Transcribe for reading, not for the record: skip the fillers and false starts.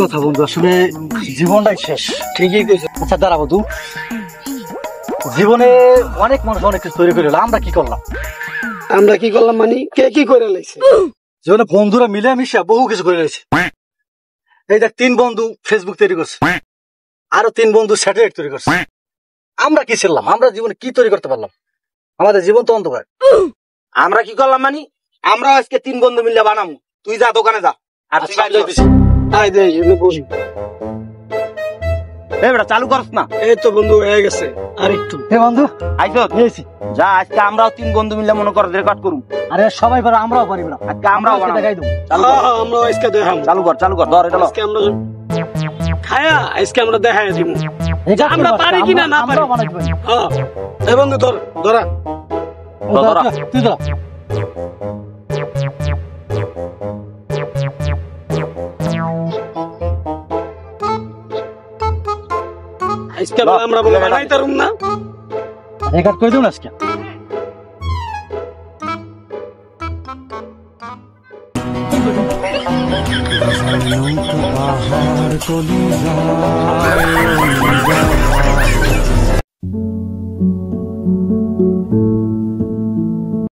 কথা বন্ধু, আসলে জীবনটাই শেষ। ঠিকই কইছো। আচ্ছা দাঁড়া বন্ধু, জীবনে অনেক মানুষ অনেক কিছু তৈরি করে হলো, আমরা কি করলাম? আমরা কি করলাম মানে কে কি করে লাইছে? জীবনে বন্ধুরা মিলে মিশে বহু কিছু করে রয়েছে। এই দেখ, 3 বন্ধু ফেসবুক তৈরি করছে, আরো 3 বন্ধু স্যাটেলাইট তৈরি করছে। আমরা কি ছিলাম? আমরা জীবনে কি তৈরি করতে পারলাম? আমাদের জীবন তো অন্ধকার। আমরা কি করলাম মানে আমরা আজকে 3 বন্ধু মিলে বানামু। তুই যা দোকানে যা, আর তুই বাইরে যাইতেছিস। আয় দে এনে বসি। এই বেটা চালু করছ না? এই তো বন্ধু হয়ে গেছে, আর একটু। হে বন্ধু, আইছো? পেয়েছি। যা, আজকে আমরাও 3 বন্ধু মিলে মনে কর রেকর্ড করুম। আরে সবাই পারে, আমরাও পারি না। আজকে আমরাও বানাবো। দেখাই দেবো। চালু কর, আমরা আজকে দেখাম। চালু কর ধর এটা লো। আজকে আমরা খায়া আজকে আমরা দেখাই দিব। এটা আমরা পারি কিনা না পারি। আমরাও বানাইতে পারি। হ্যাঁ এই বন্ধু ধর ধরা। ধরা, তুই ধরা। আজকে আমরা বলে বানাইতারুম না। রেকর্ড করে দেব না আজকে। পাহাড় কলি যায়